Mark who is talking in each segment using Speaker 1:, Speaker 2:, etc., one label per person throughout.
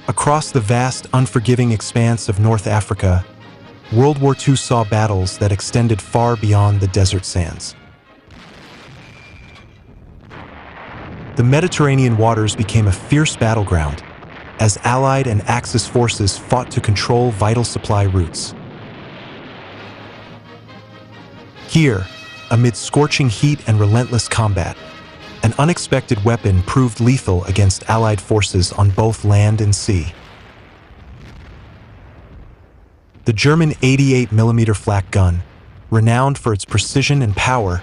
Speaker 1: Across the vast, unforgiving expanse of North Africa, World War II saw battles that extended far beyond the desert sands. The Mediterranean waters became a fierce battleground as Allied and Axis forces fought to control vital supply routes. Here, amid scorching heat and relentless combat, an unexpected weapon proved lethal against Allied forces on both land and sea. The German 88mm Flak gun, renowned for its precision and power,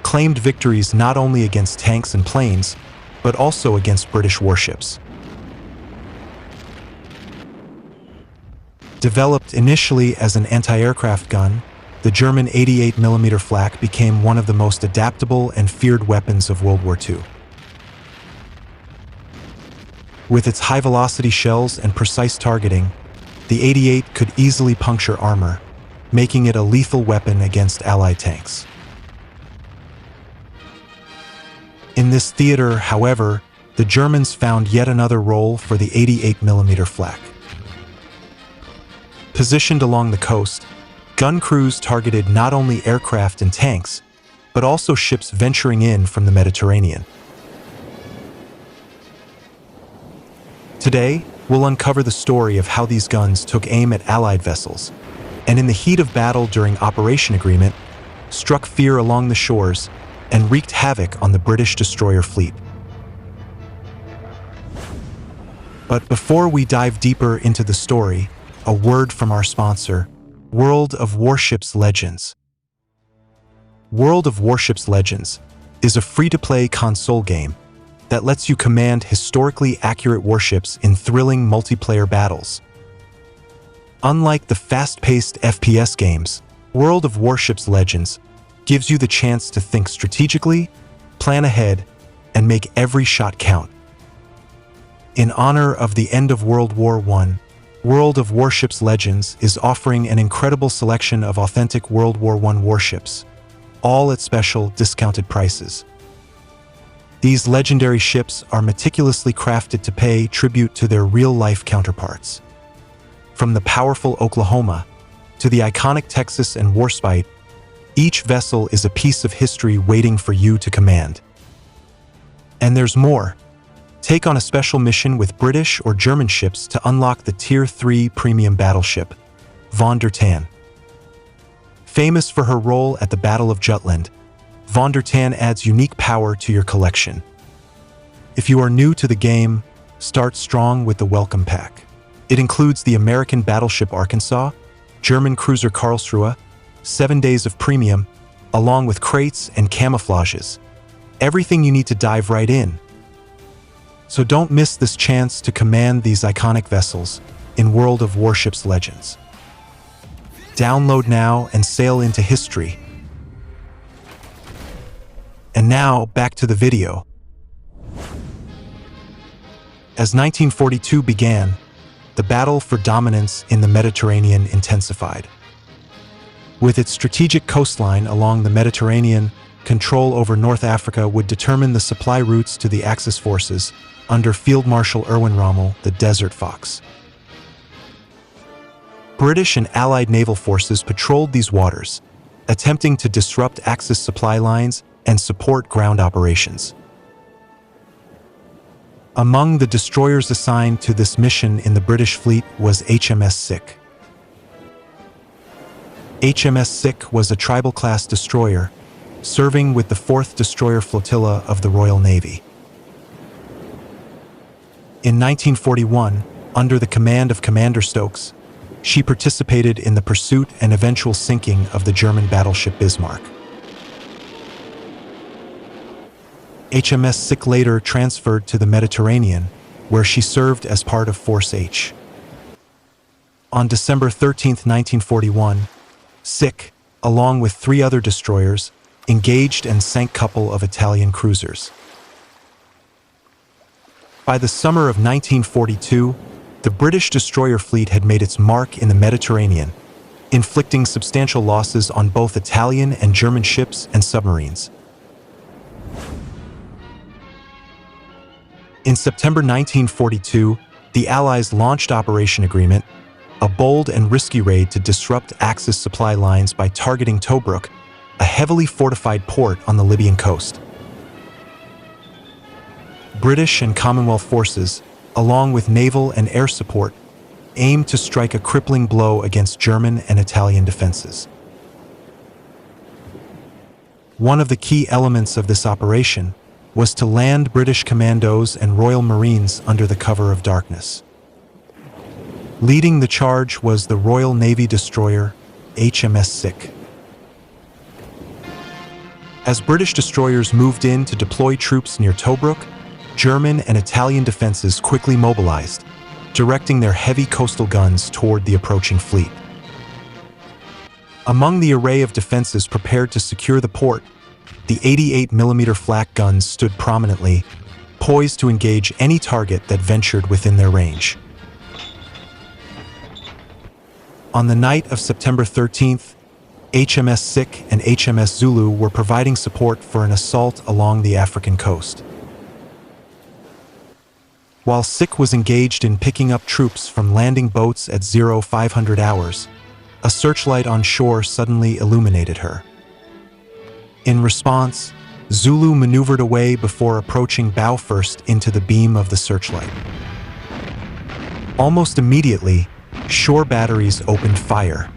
Speaker 1: claimed victories not only against tanks and planes, but also against British warships. Developed initially as an anti-aircraft gun, the German 88mm Flak became one of the most adaptable and feared weapons of World War II. With its high-velocity shells and precise targeting, the 88 could easily puncture armor, making it a lethal weapon against Allied tanks. In this theater, however, the Germans found yet another role for the 88mm Flak. Positioned along the coast, gun crews targeted not only aircraft and tanks, but also ships venturing in from the Mediterranean. Today, we'll uncover the story of how these guns took aim at Allied vessels, and in the heat of battle during Operation Agreement, struck fear along the shores and wreaked havoc on the British destroyer fleet. But before we dive deeper into the story, a word from our sponsor, World of Warships Legends. World of Warships Legends is a free-to-play console game that lets you command historically accurate warships in thrilling multiplayer battles. Unlike the fast-paced FPS games, World of Warships Legends gives you the chance to think strategically, plan ahead, and make every shot count. In honor of the end of World War I, World of Warships Legends is offering an incredible selection of authentic World War I warships, all at special, discounted prices. These legendary ships are meticulously crafted to pay tribute to their real-life counterparts. From the powerful Oklahoma to the iconic Texas and Warspite, each vessel is a piece of history waiting for you to command. And there's more. Take on a special mission with British or German ships to unlock the Tier 3 premium battleship, Von der Tann. Famous for her role at the Battle of Jutland, Von der Tann adds unique power to your collection. If you are new to the game, start strong with the Welcome Pack. It includes the American battleship Arkansas, German cruiser Karlsruhe, 7 days of premium, along with crates and camouflages. Everything you need to dive right in. So don't miss this chance to command these iconic vessels in World of Warships Legends. Download now and sail into history. And now, back to the video. As 1942 began, the battle for dominance in the Mediterranean intensified. With its strategic coastline along the Mediterranean, control over North Africa would determine the supply routes to the Axis forces under Field Marshal Erwin Rommel, the Desert Fox. British and Allied naval forces patrolled these waters, attempting to disrupt Axis supply lines and support ground operations. Among the destroyers assigned to this mission in the British fleet was HMS Sick. HMS Sick was a tribal-class destroyer, serving with the 4th Destroyer Flotilla of the Royal Navy. In 1941, under the command of Commander Stokes, she participated in the pursuit and eventual sinking of the German battleship Bismarck. HMS Sick later transferred to the Mediterranean, where she served as part of Force H. On December 13, 1941, Sick, along with 3 other destroyers, engaged and sank a couple of Italian cruisers. By the summer of 1942, the British destroyer fleet had made its mark in the Mediterranean, inflicting substantial losses on both Italian and German ships and submarines. In September 1942, the Allies launched Operation Agreement, a bold and risky raid to disrupt Axis supply lines by targeting Tobruk, a heavily fortified port on the Libyan coast. British and Commonwealth forces, along with naval and air support, aimed to strike a crippling blow against German and Italian defenses. One of the key elements of this operation was to land British commandos and Royal Marines under the cover of darkness. Leading the charge was the Royal Navy destroyer HMS Sick. As British destroyers moved in to deploy troops near Tobruk, German and Italian defenses quickly mobilized, directing their heavy coastal guns toward the approaching fleet. Among the array of defenses prepared to secure the port, the 88mm flak guns stood prominently, poised to engage any target that ventured within their range. On the night of September 13th, HMS Sick and HMS Zulu were providing support for an assault along the African coast. While Sick was engaged in picking up troops from landing boats at 0500 hours, a searchlight on shore suddenly illuminated her. In response, Zulu maneuvered away before approaching bow first into the beam of the searchlight. Almost immediately, shore batteries opened fire.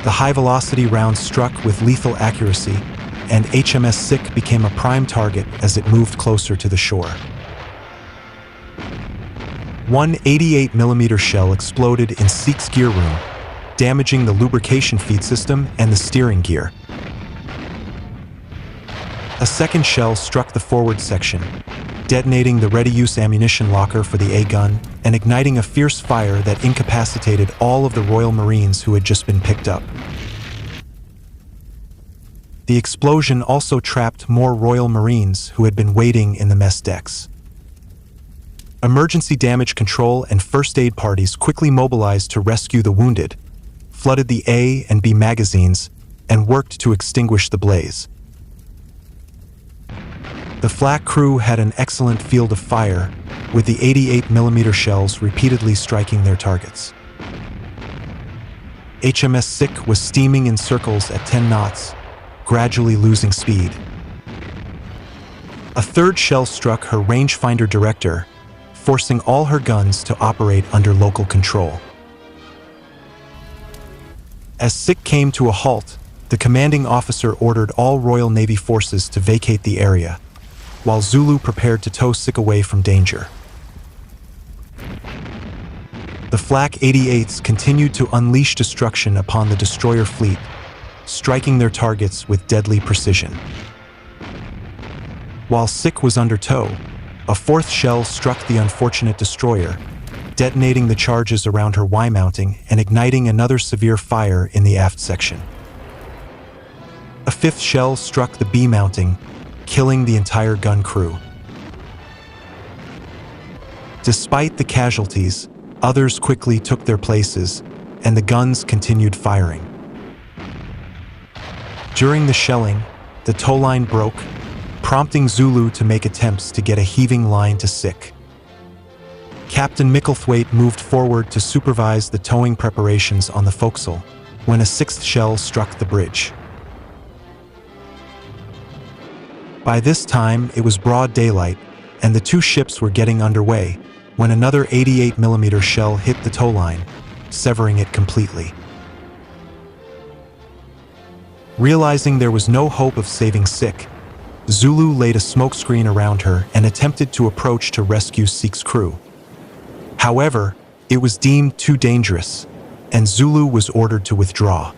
Speaker 1: The high-velocity round struck with lethal accuracy, and HMS Sick became a prime target as it moved closer to the shore. One 88mm shell exploded in Sick's gear room, damaging the lubrication feed system and the steering gear. A second shell struck the forward section, detonating the ready-use ammunition locker for the A-gun and igniting a fierce fire that incapacitated all of the Royal Marines who had just been picked up. The explosion also trapped more Royal Marines who had been waiting in the mess decks. Emergency damage control and first aid parties quickly mobilized to rescue the wounded, flooded the A and B magazines, and worked to extinguish the blaze. The Flak crew had an excellent field of fire, with the 88mm shells repeatedly striking their targets. HMS Sick was steaming in circles at 10 knots, gradually losing speed. A third shell struck her rangefinder director, forcing all her guns to operate under local control. As Sick came to a halt, the commanding officer ordered all Royal Navy forces to vacate the area, while Zulu prepared to tow Sick away from danger. The Flak 88s continued to unleash destruction upon the destroyer fleet, striking their targets with deadly precision. While Sick was under tow, a fourth shell struck the unfortunate destroyer, detonating the charges around her Y mounting and igniting another severe fire in the aft section. A fifth shell struck the B mounting, killing the entire gun crew. Despite the casualties, others quickly took their places, and the guns continued firing. During the shelling, the tow line broke, prompting Zulu to make attempts to get a heaving line to Sick. Captain Micklethwaite moved forward to supervise the towing preparations on the forecastle when a sixth shell struck the bridge. By this time, it was broad daylight, and the two ships were getting underway when another 88mm shell hit the tow line, severing it completely. Realizing there was no hope of saving Sick, Zulu laid a smokescreen around her and attempted to approach to rescue Sick's crew. However, it was deemed too dangerous, and Zulu was ordered to withdraw.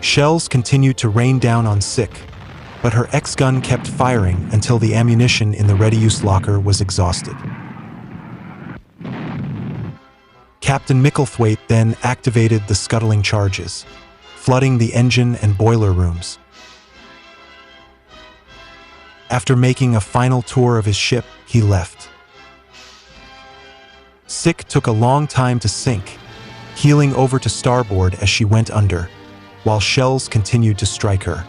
Speaker 1: Shells continued to rain down on Sick, but her X-gun kept firing until the ammunition in the ready-use locker was exhausted. Captain Micklethwaite then activated the scuttling charges, flooding the engine and boiler rooms. After making a final tour of his ship, he left. Sick took a long time to sink, heeling over to starboard as she went under, while shells continued to strike her.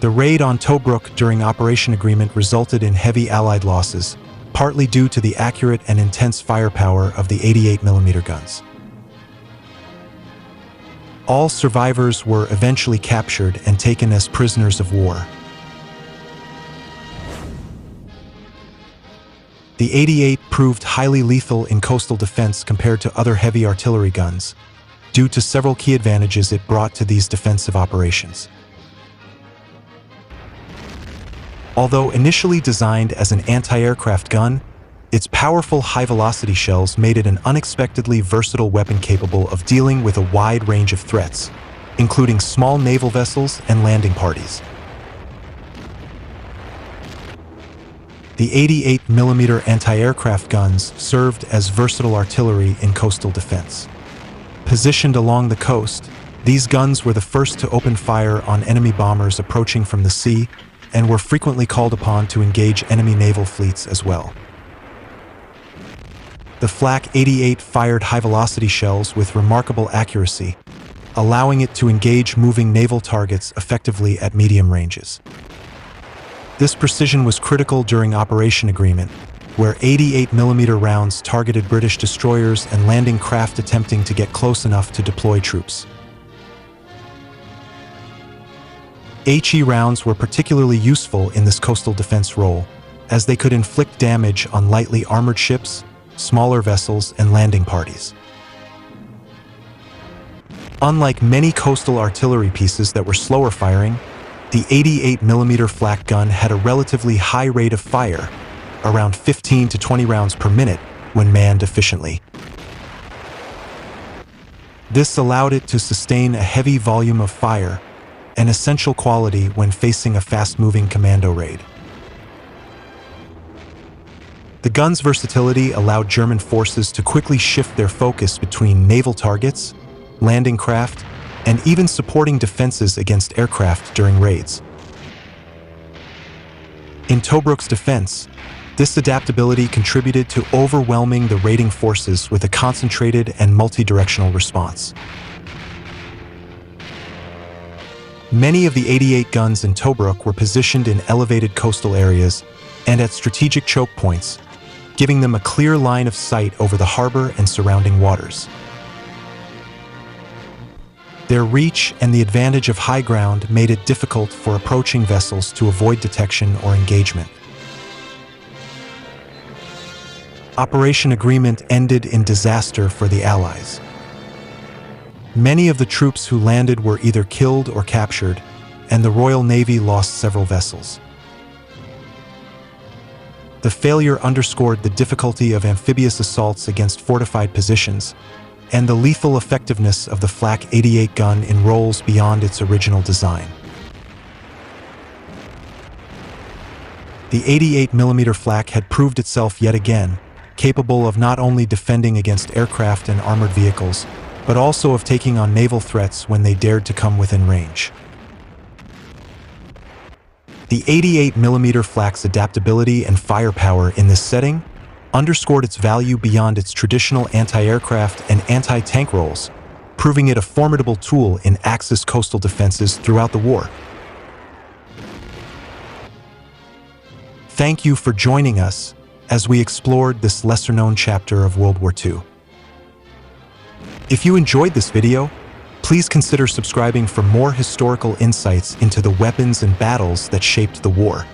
Speaker 1: The raid on Tobruk during Operation Agreement resulted in heavy Allied losses, partly due to the accurate and intense firepower of the 88mm guns. All survivors were eventually captured and taken as prisoners of war. The 88 proved highly lethal in coastal defense compared to other heavy artillery guns, due to several key advantages it brought to these defensive operations. Although initially designed as an anti-aircraft gun, its powerful high-velocity shells made it an unexpectedly versatile weapon capable of dealing with a wide range of threats, including small naval vessels and landing parties. The 88mm anti-aircraft guns served as versatile artillery in coastal defense. Positioned along the coast, these guns were the first to open fire on enemy bombers approaching from the sea and were frequently called upon to engage enemy naval fleets as well. The Flak 88 fired high-velocity shells with remarkable accuracy, allowing it to engage moving naval targets effectively at medium ranges. This precision was critical during Operation Agreement, where 88mm rounds targeted British destroyers and landing craft attempting to get close enough to deploy troops. HE rounds were particularly useful in this coastal defense role, as they could inflict damage on lightly armored ships, smaller vessels, and landing parties. Unlike many coastal artillery pieces that were slower firing, the 88mm flak gun had a relatively high rate of fire, around 15 to 20 rounds per minute when manned efficiently. This allowed it to sustain a heavy volume of fire, an essential quality when facing a fast-moving commando raid. The gun's versatility allowed German forces to quickly shift their focus between naval targets, landing craft, and even supporting defenses against aircraft during raids. In Tobruk's defense, this adaptability contributed to overwhelming the raiding forces with a concentrated and multi-directional response. Many of the 88 guns in Tobruk were positioned in elevated coastal areas and at strategic choke points, giving them a clear line of sight over the harbor and surrounding waters. Their reach and the advantage of high ground made it difficult for approaching vessels to avoid detection or engagement. Operation Agreement ended in disaster for the Allies. Many of the troops who landed were either killed or captured, and the Royal Navy lost several vessels. The failure underscored the difficulty of amphibious assaults against fortified positions, and the lethal effectiveness of the Flak 88 gun in roles beyond its original design. The 88mm Flak had proved itself yet again, capable of not only defending against aircraft and armored vehicles, but also of taking on naval threats when they dared to come within range. The 88mm Flak's adaptability and firepower in this setting underscored its value beyond its traditional anti-aircraft and anti-tank roles, proving it a formidable tool in Axis coastal defenses throughout the war. Thank you for joining us as we explored this lesser-known chapter of World War II. If you enjoyed this video, please consider subscribing for more historical insights into the weapons and battles that shaped the war.